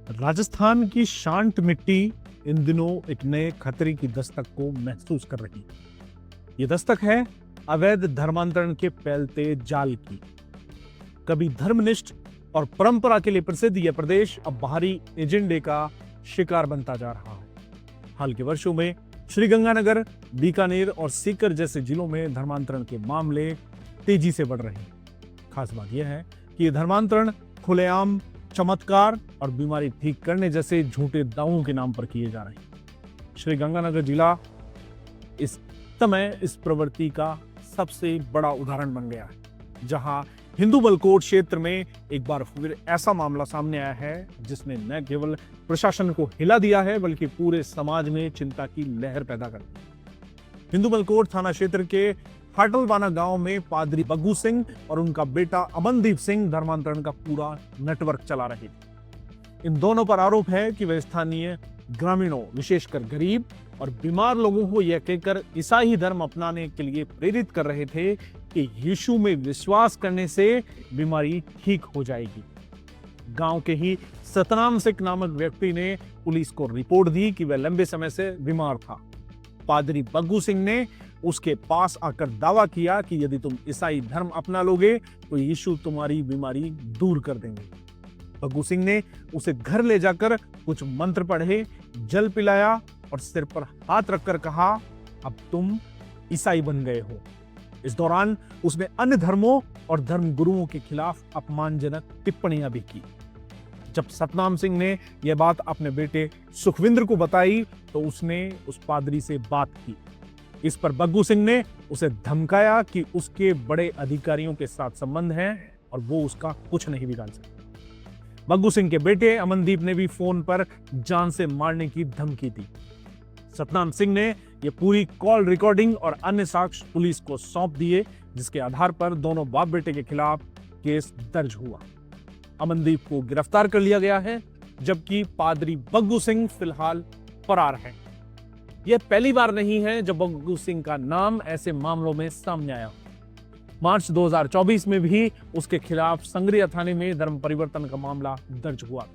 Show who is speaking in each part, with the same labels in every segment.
Speaker 1: राजस्थान की शांत मिट्टी इन दिनों एक नए खतरे की दस्तक को महसूस कर रही है। ये दस्तक है अवैध धर्मांतरण के फैलते जाल की। कभी धर्मनिष्ठ और परंपरा के लिए प्रसिद्ध यह प्रदेश अब बाहरी एजेंडे का शिकार बनता जा रहा है। हाल के वर्षों में श्रीगंगानगर, बीकानेर और सीकर जैसे जिलों में धर्मांतरण के मामले तेजी से बढ़ रहे हैं। खास बात यह है कि ये धर्मांतरण खुलेआम चमत्कार और बीमारी ठीक करने जैसे झूठे दावों के नाम पर किए जा रहे हैं। श्रीगंगानगर जिला इस समय इस प्रवृत्ति का सबसे बड़ा उदाहरण बन गया है, जहां हिंदू बलकोट क्षेत्र में एक बार फिर ऐसा मामला सामने आया है जिसने न केवल प्रशासन को हिला दिया है बल्कि पूरे समाज में चिंता की लहर पैदा कर दी। हिंदू बलकोट थाना क्षेत्र के हाटलवाना गांव में पादरी बग्गू सिंह और उनका बेटा अमनदीप सिंह धर्मांतरण का पूरा नेटवर्क चला रहे थे। इन दोनों पर आरोप है कि वे स्थानीय ग्रामीणों, विशेषकर गरीब और बीमार लोगों को यह कहकर ईसाई धर्म अपनाने के लिए प्रेरित कर रहे थे कि यीशु में विश्वास करने से बीमारी ठीक हो जाएगी। गांव के ही सतनाम सिंह नामक व्यक्ति ने पुलिस को रिपोर्ट दी कि वह लंबे समय से बीमार था। पादरी बग्गू सिंह ने उसके पास आकर दावा किया कि यदि तुम ईसाई धर्म अपना लोगे तो यीशु तुम्हारी बीमारी दूर कर देंगे। बग्गू सिंह ने उसे घर ले जाकर कुछ मंत्र पढ़े, जल पिलाया और सिर पर हाथ रखकर कहा, अब तुम ईसाई बन गए हो। इस दौरान उसने अन्य धर्मों और धर्म गुरुओं के खिलाफ अपमानजनक टिप्पणियां भी की। जब सतनाम सिंह ने यह बात अपने बेटे सुखविंद्र को बताई तो उसने उस पादरी से बात की। इस पर बग्गू सिंह ने उसे धमकाया कि उसके बड़े अधिकारियों के साथ संबंध है और वो उसका कुछ नहीं बिगाड़ सकते। बग्गू सिंह के बेटे अमनदीप ने भी फोन पर जान से मारने की धमकी दी। सतनाम सिंह ने यह पूरी कॉल रिकॉर्डिंग और अन्य साक्ष्य पुलिस को सौंप दिए, जिसके आधार पर दोनों बाप बेटे के खिलाफ केस दर्ज हुआ। अमनदीप को गिरफ्तार कर लिया गया है, जबकि पादरी बग्गू सिंह फिलहाल फरार है। यह पहली बार नहीं है जब बग्गू सिंह का नाम ऐसे मामलों में सामने आया। मार्च 2024 में भी उसके खिलाफ संगरिया थाने में धर्म परिवर्तन का मामला दर्ज हुआ।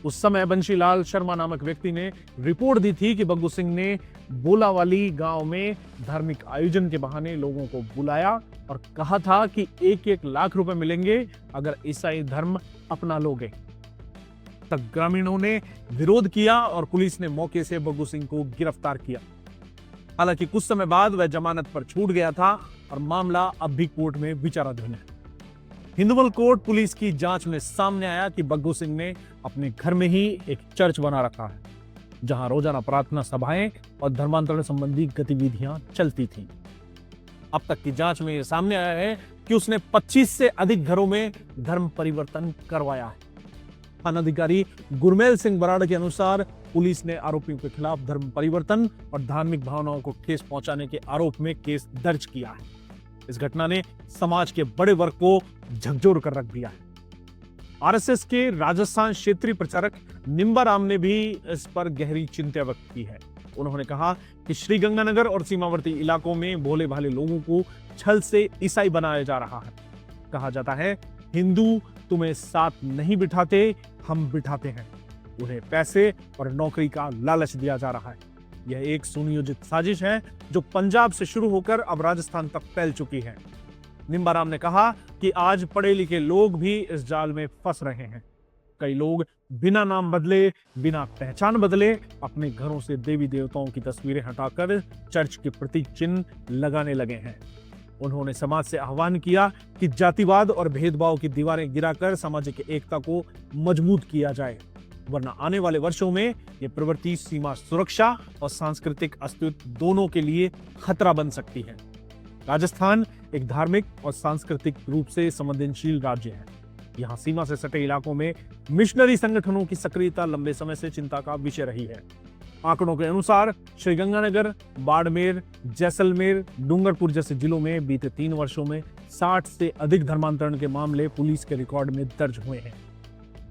Speaker 1: उस समय बंशीलाल शर्मा नामक व्यक्ति ने रिपोर्ट दी थी कि बग्गू सिंह ने बोलावाली गांव में धार्मिक आयोजन के बहाने लोगों को बुलाया और कहा था कि 1-1 लाख रुपए मिलेंगे अगर ईसाई धर्म अपना लोगे। तब ग्रामीणों ने विरोध किया और पुलिस ने मौके से बग्गू सिंह को गिरफ्तार किया। हालांकि कुछ समय बाद वह जमानत पर छूट गया था और मामला अब भी कोर्ट में विचाराधीन है। हिंदू बलकोट पुलिस की जांच में सामने आया कि बग्गू सिंह ने अपने घर में ही एक चर्च बना रखा है, जहां रोजाना प्रार्थना सभाएं और धर्मांतरण संबंधी गतिविधियां चलती थीं। अब तक की जांच में यह सामने आया है कि उसने 25 से अधिक घरों में धर्म परिवर्तन करवाया है। थानाधिकारी गुरमेल सिंह बराड़ के अनुसार पुलिस ने आरोपियों के खिलाफ धर्म परिवर्तन और धार्मिक भावनाओं को ठेस पहुंचाने के आरोप में केस दर्ज किया है। इस घटना ने समाज के बड़े वर्ग को झकझोर कर रख दिया है। आरएसएस के राजस्थान क्षेत्रीय प्रचारक निम्बाराम ने भी इस पर गहरी चिंता व्यक्त की है। उन्होंने कहा कि श्रीगंगानगर और सीमावर्ती इलाकों में भोले भाले लोगों को छल से ईसाई बनाया जा रहा है। कहा जाता है, हिंदू तुम्हें साथ नहीं बिठाते, हम बिठाते हैं। उन्हें पैसे और नौकरी का लालच दिया जा रहा है। यह एक सुनियोजित साजिश है जो पंजाब से शुरू होकर अब राजस्थान तक फैल चुकी है। निम्बाराम ने कहा कि आज पढ़े लिखे लोग भी इस जाल में फंस रहे हैं। कई लोग बिना नाम बदले, बिना पहचान बदले अपने घरों से देवी देवताओं की तस्वीरें हटाकर चर्च के प्रतीक चिन्ह लगाने लगे हैं। उन्होंने समाज से आह्वान किया कि जातिवाद और भेदभाव की दीवारें गिराकर सामाजिक एकता को मजबूत किया जाए, वरना आने वाले वर्षों में यह प्रवृत्ति सीमा सुरक्षा और सांस्कृतिक अस्तित्व दोनों के लिए खतरा बन सकती है। राजस्थान एक धार्मिक और सांस्कृतिक रूप से संवेदनशील राज्य है। यहाँ सीमा से सटे इलाकों में मिशनरी संगठनों की सक्रियता लंबे समय से चिंता का विषय रही है। आंकड़ों के अनुसार श्रीगंगानगर, बाड़मेर, जैसलमेर, डूंगरपुर जैसे जिलों में बीते 3 वर्षों में 60 से अधिक धर्मांतरण के मामले पुलिस के रिकॉर्ड में दर्ज हुए हैं।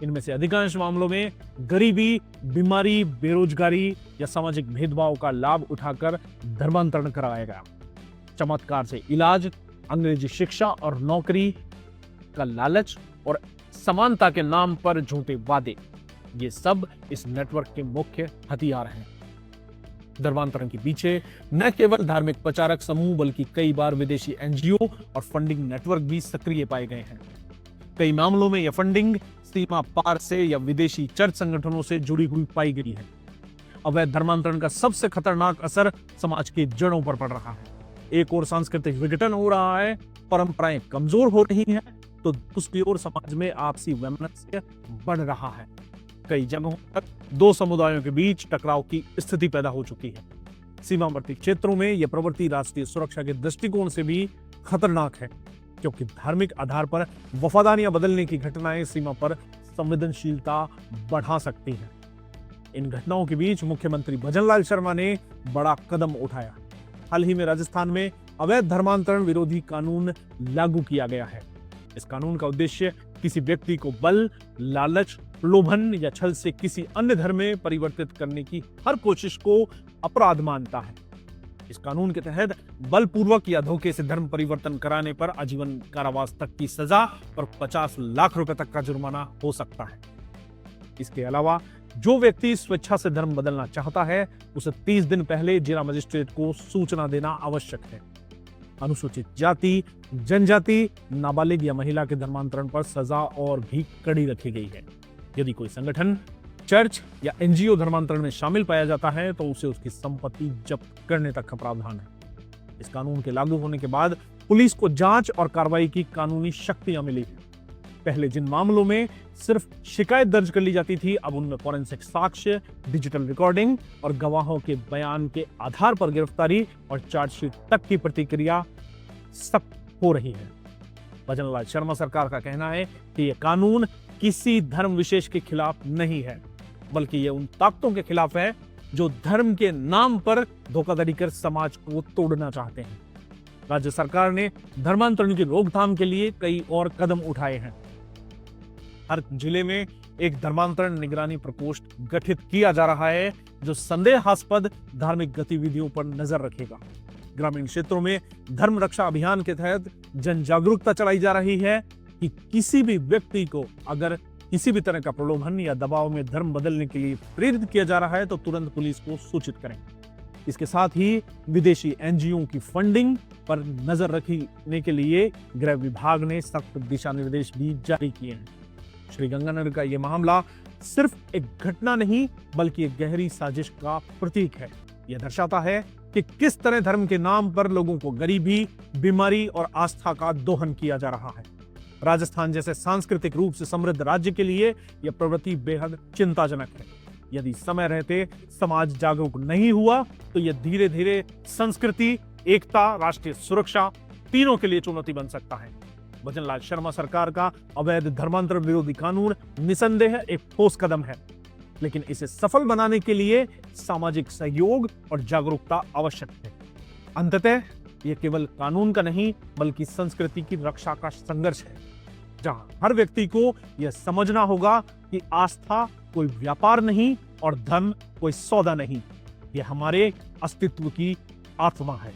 Speaker 1: इनमें से अधिकांश मामलों में गरीबी, बीमारी, बेरोजगारी या सामाजिक भेदभाव का लाभ उठाकर धर्मांतरण कराया गया। चमत्कार से इलाज, अंग्रेजी शिक्षा और नौकरी का लालच और समानता के नाम पर झूठे वादे, ये सब इस नेटवर्क के मुख्य हथियार हैं। धर्मांतरण के पीछे न केवल धार्मिक प्रचारक समूह बल्कि कई बार विदेशी एनजीओ और फंडिंग नेटवर्क भी सक्रिय पाए गए हैं। कई मामलों में यह फंडिंग सीमा पार से या विदेशी चर्च संगठनों से जुड़ी हुई पाई गई है। अवैध धर्मांतरण का सबसे खतरनाक असर समाज की जड़ों पर पड़ रहा है। एक ओर सांस्कृतिक विघटन हो रहा है, परंपराएं कमजोर हो रही हैं, तो दूसरी ओर समाज में आपसी वैमनस्य बढ़ रहा है। कई जगहों तक दो समुदायों के बीच टकराव की स्थिति पैदा हो चुकी है। सीमावर्ती क्षेत्रों में यह प्रवृत्ति राष्ट्रीय सुरक्षा के दृष्टिकोण से भी खतरनाक है, क्योंकि धार्मिक आधार पर वफादारियां बदलने की घटनाएं सीमा पर संवेदनशीलता बढ़ा सकती हैं। इन घटनाओं के बीच मुख्यमंत्री भजनलाल शर्मा ने बड़ा कदम उठाया। हाल ही में राजस्थान में अवैध धर्मांतरण विरोधी कानून लागू किया गया है। इस कानून का उद्देश्य किसी व्यक्ति को बल, लालच, प्रलोभन या छल से किसी अन्य धर्म में परिवर्तित करने की हर कोशिश को अपराध मानता है। इस कानून के तहत बलपूर्वक या धोखे से धर्म परिवर्तन कराने पर आजीवन कारावास तक की सजा और 50 लाख रुपए तक का जुर्माना हो सकता है। इसके अलावा जो व्यक्ति स्वेच्छा से धर्म बदलना चाहता है, उसे 30 दिन पहले जिला मजिस्ट्रेट को सूचना देना आवश्यक है। अनुसूचित जाति, जनजाति, नाबालिग या महिला के धर्मांतरण पर सजा और भी कड़ी रखी गई है। यदि कोई संगठन, चर्च या एनजीओ धर्मांतरण में शामिल पाया जाता है तो उसे उसकी संपत्ति जब्त करने तक का प्रावधान है। इस कानून के लागू होने के बाद पुलिस को जांच और कार्रवाई की कानूनी शक्तियां मिली हैं। पहले जिन मामलों में सिर्फ शिकायत दर्ज कर ली जाती थी, अब उनमें फॉरेंसिक साक्ष्य, डिजिटल रिकॉर्डिंग और गवाहों के बयान के आधार पर गिरफ्तारी और चार्जशीट तक की प्रतिक्रिया सख्त हो रही है। भजनलाल शर्मा सरकार का कहना है कि यह कानून किसी धर्म विशेष के खिलाफ नहीं है, बल्कि यह उन ताकतों के खिलाफ है जो धर्म के नाम पर धोखाधड़ी कर समाज को तोड़ना चाहते हैं। राज्य सरकार ने धर्मांतरण की रोकथाम के लिए कई और कदम उठाए हैं। हर जिले में एक धर्मांतरण निगरानी प्रकोष्ठ गठित किया जा रहा है जो संदेहास्पद धार्मिक गतिविधियों पर नजर रखेगा। ग्रामीण क्षेत्रों में धर्म रक्षा अभियान के तहत जन जागरूकता चलाई जा रही है कि किसी भी व्यक्ति को अगर किसी भी तरह का प्रलोभन या दबाव में धर्म बदलने के लिए प्रेरित किया जा रहा है तो तुरंत पुलिस को सूचित करें। इसके साथ ही विदेशी एनजीओ की फंडिंग पर नजर रखने के लिए गृह विभाग ने सख्त दिशा निर्देश भी जारी किए हैं। श्रीगंगानगर का यह मामला सिर्फ एक घटना नहीं बल्कि एक गहरी साजिश का प्रतीक है। यह दर्शाता है कि किस तरह धर्म के नाम पर लोगों को गरीबी, बीमारी और आस्था का दोहन किया जा रहा है। राजस्थान जैसे सांस्कृतिक रूप से समृद्ध राज्य के लिए यह प्रवृत्ति बेहद चिंताजनक है। यदि समय रहते समाज जागरूक नहीं हुआ तो यह धीरे धीरे संस्कृति, एकता, राष्ट्रीय सुरक्षा तीनों के लिए चुनौती बन सकता है। भजनलाल शर्मा सरकार का अवैध धर्मांतरण विरोधी कानून निसंदेह एक ठोस कदम है, लेकिन इसे सफल बनाने के लिए सामाजिक सहयोग और जागरूकता आवश्यक है। अंततः यह केवल कानून का नहीं बल्कि संस्कृति की रक्षा का संघर्ष है, जहां हर व्यक्ति को यह समझना होगा कि आस्था कोई व्यापार नहीं और धर्म कोई सौदा नहीं, यह हमारे अस्तित्व की आत्मा है।